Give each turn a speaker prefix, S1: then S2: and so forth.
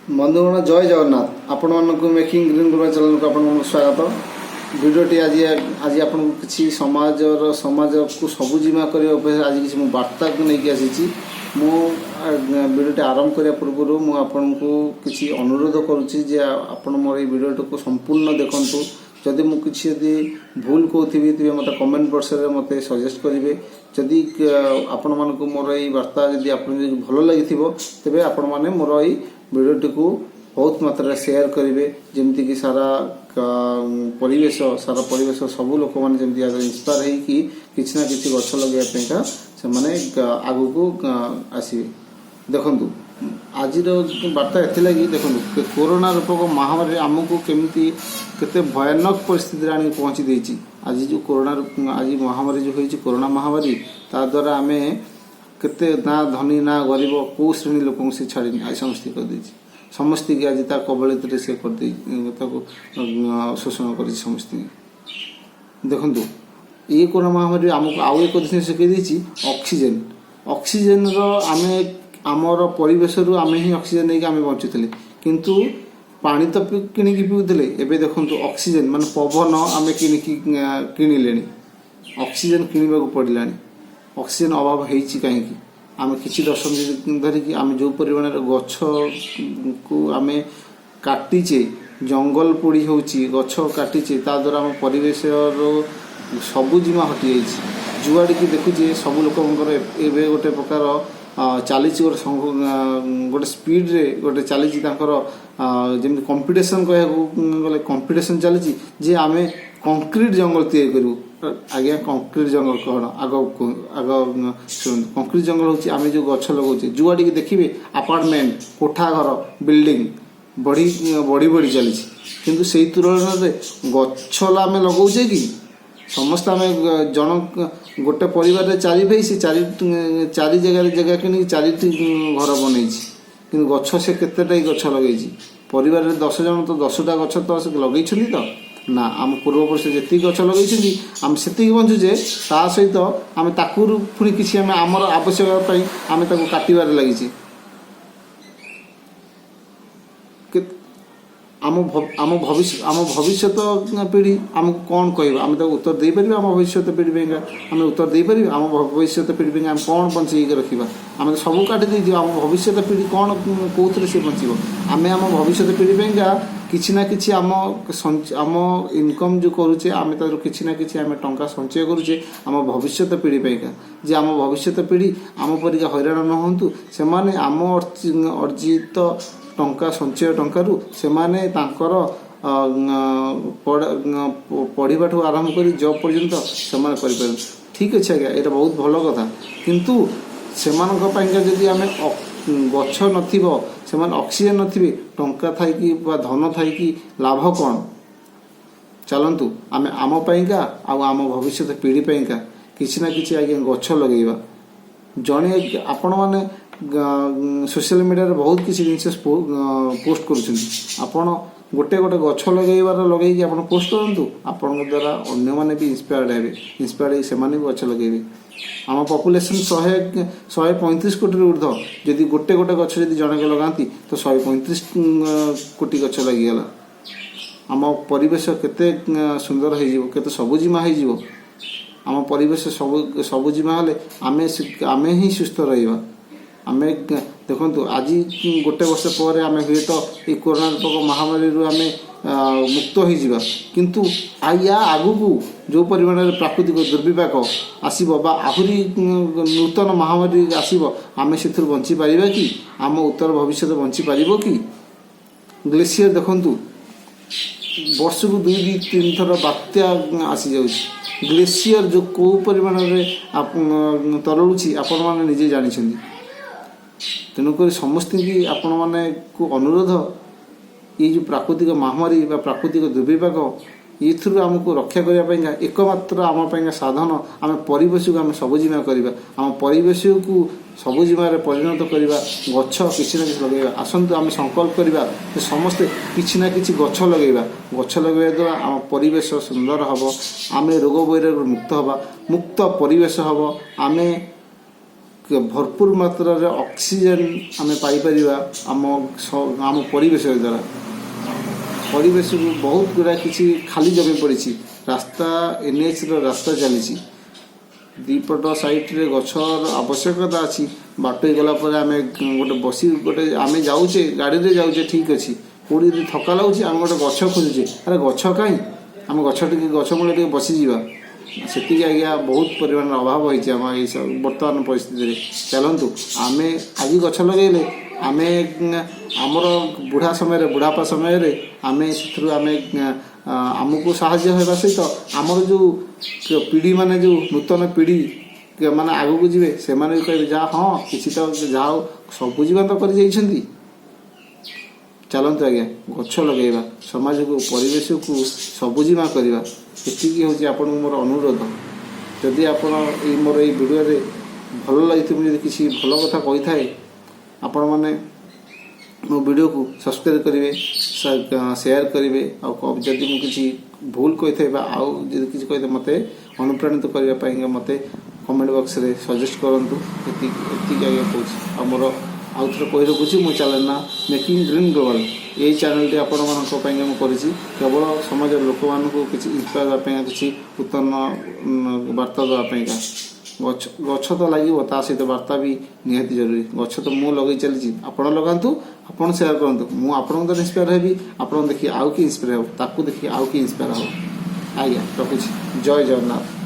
S1: बंधुगण जय जगन्नाथ आपण मानक मेकिंग ग्रीन ग्लोबल चैनल को आपण स्वागत। वीडियोटी आज आज आपन किसी समाज को सबुजिमा करने आज किसी वार्ता को लेकिन आसी वीडियोटी आरंभ करने पूर्व मुझे आपन को किसी अनुरोध करुच्ची जे आपण मोर वीडियो को संपूर्ण देखु। जदि मुझे किसी भूल कहती तेज मत कमेंट बॉक्स में मत सजेस्ट करेंगे। जदि आपण मान मोर ये वार्ता जब आप भल लगी तेज आपण मैंने मोर ये वीडियोटी को बहुत मात्रा शेयर करेंगे जमती कि सारा परिवेश सब लोक मैंने जमी इंस्पायर है कि किसी ना किसी गछ लगाइका से मैंने आगू को आसवे। देखु आज वार्ता एथि देखो कोरोना रूपक महामारी आमको केमती केते भयानक परिस्थिति आनी पहुँची देची। आज जो कोरोना आज महामारी जो होती कोरोना महामारी ता द्वारा आम केते ना धनी ना गरीब कौ श्रेणी लोक से छाड़ी आज समस्ती कर देची। समस्ती की आज कबलित से शोषण कर समस्ती। देखु ये कोरोना महामारी आमको आउ एक जिन शिखई ऑक्सीजन ऑक्सीजन आम आमर परिवेश आम ही ऑक्सीजन नहीं आम बचुले किंतु पानी तो किणिकी पिउले। एबे देखो ऑक्सीजन मान पवन आम किणिले ऑक्सीजन किणवा पड़ला। ऑक्सीजन अभाव होती कहीं आम कि दशंधि धरिकी आम जो परिमाण गछ को आम काटिचे जंगल पोड़ी होची गछ काटिचे ता द्वारा आम परिवेश सबुजिमा हटि जाइए। जुआड़ी की देखुचे सब लोक एवं गोटे प्रकार चली गोटे स्पीड रे गोटे चली जमी कंपिटिशन कह गले कंपिटिशन चली जे आम कंक्रीट जंगल तैयारी करूँ। आज्ञा कंक्रीट जंगल कौन आग आग शुणु कंक्रीट जंगल हूँ आम जो गछ लगे जुआड़ी देखिए अपार्टमेंट कोठा घर बिल्डिंग बढ़ी बढ़ी बढ़ी चली किंतु से तुलन में गछला आम लगौचे कि समस्त आम जन गोटे परिवार चारि भाई से चारि जगह कि चारि घर बनई कि गछ से केतेटा गछ लगे परिवार 10 जन तो 10टा गछ तो लगे तो ना आम पूर्वपुरुष जी गछ लगे आम से बंचुचे ता सहित आम ताकू पुणी किसी आमर आवश्यकता आम काटबार लगी। आम भविष्य पीढ़ी आमको कौन कह आम उत्तर दे पार आम भविष्य पीढ़ी पे आम उत्तर दे पार आम भविष्य पीढ़ी पे आम कौन बंचे रखा आम सब काटी आम भविष्य पीढ़ी कौन कौन से बचो आम आम भविष्य पीढ़ी पे किसी ना किसी आम इनकम जो करुचे आम किसी ना किसी आम टंका संचय करुचे आम भविष्य पीढ़ी पेका जे आम भविष्य पीढ़ी आम परिका हैरान न हूँ से आम अर्जित टंका संचय टंकारु से माने तांकर पढ़ा ठू आरंभ कर जॉब पर्यंत से ठीक अच्छे आज्ञा ये बहुत भल कथा किंतु से जदि आम गछ न ऑक्सीजन नथिबे टंका थाई कि धन थाई कि लाभ कौन। चलतु आम आम पाइंका आम भविष्य पीढ़ी पाइंका किसी ना किसी आज्ञा गछ लगेगा। जड़े आपण मैंने सोशल मीडिया रे बहुत किसी जिन पोस्ट कर गोटे गोटे गछ लगे आप पोस्ट करूँ आपण द्वारा अन्य मैंने भी इंस्पायर्ड से गछ लगे। आम पॉपुलेशन 135 कोटी ऊर्ध जदि गोटे गोटे गछ जड़े लगाती तो 135 कोटी गछ लगिगला। आम परिवेश केते सुंदर हो सबुजिमा हो आम परिवेश सबुजिमा हेले आमे ही सुस्थ रहिबा। आम देखु आज गोटे वर्ष पर आम हुए तो ये कोरोना रूपक महामारी आम मुक्त हो किंतु या आगु को जो परिमाण प्राकृतिक दुर्विपाक आसब बा आहरी नूतन महामारी आसब आम से बंची पारिबा कि आम उत्तर भविष्य बंची पार कि। ग्लेशियर देखु वर्ष को 2-3 थर बात्या आसी जाऊँगी ग्लेशियर जो कौ परिमाण तरलुची आपण मैंने निजे जानी। तेणुक समस्त की आपण मैंने को अनुरोध ये जो प्राकृतिक महामारी प्राकृतिक दुर्विपाक ये आमको रक्षा करने एकमात्र आम साधन आम परिवेश को आम सबुजिमा करवा आम परिवेश को सबुजिमा परिणत करवा गछ किसी ना किसी लगे आसतु आम संकल्प करवा समस्ते किसी ना किसी गछ लगे द्वारा आम परिवेश सुंदर हम आम रोग वैराग मुक्त हवा मुक्त परिवेश हम आम भरपूर मात्रा ऑक्सीजन आम पाइपर आम आम परिवेश द्वारा परिवेश को बहुत गुड़ा किसी खाली जमी पड़ी रास्ता NH रास्ता चली दीपट साइड रे गछर आवश्यकता अच्छी बाट गला आम गोटे बसी गोटे आम जाऊे गाड़ी रे जाऊे ठीक अच्छे कौड़ी थका लगुच आम गोटे गछ खोजुचे अरे गछ कहीं आम गछ गछ मूल बसीजा से आज्ञा बहुत परिमाण अभाव होती आम ये सब बर्तमान परिस्थिति चलतु आम आज गछ लगे आम आमर बुढ़ा समय बुढ़ापा समय आम आमको साहाय्य होगा सहित आमर जो पीढ़ी माने जो नूतन पीढ़ी माने आगू को जीवे से भी कहे जा हाँ किसी तो जा सब जीवन तो कर चलतु आज्ञा गछ लगेगा समाज को परिवेश को सबुजिमा करवा ये हूँ आपन मोर अनुरोध जदि आप मोर ये वीडियो भल लगी मुझे किसी भल कथा कही थाए आपण मैंने मो वीडियो को सब्सक्राइब करेंगे शेयर करेंगे जदि मुझे किसी भूल कही था आउ किसी कही मत अनुप्राणित करने मत कमेंट बॉक्स रे सजेस्ट करूँ ये आज्ञा कौन आमर आउ थे कही रखुच्छी मो चैनल ना मेकिंग ग्रीन ग्लोबल यही चैनल आपण मैं केवल समाज लोक मान किसी इंस्पायर होगा किसी उत्तम वार्ता देवाई गछ तो लगे ता सहित वार्ता भी निहाती जरूरी गछ तो मु लगे चली आपण लगातु आपण शेयर करूँ मुझे इंस्पायर हेबी आप देखिए आउ कि इंस्पायर हो ताकू देखिए आउ कि इंस्पायर हो आज्ञा रखुच्छी जय जगन्नाथ।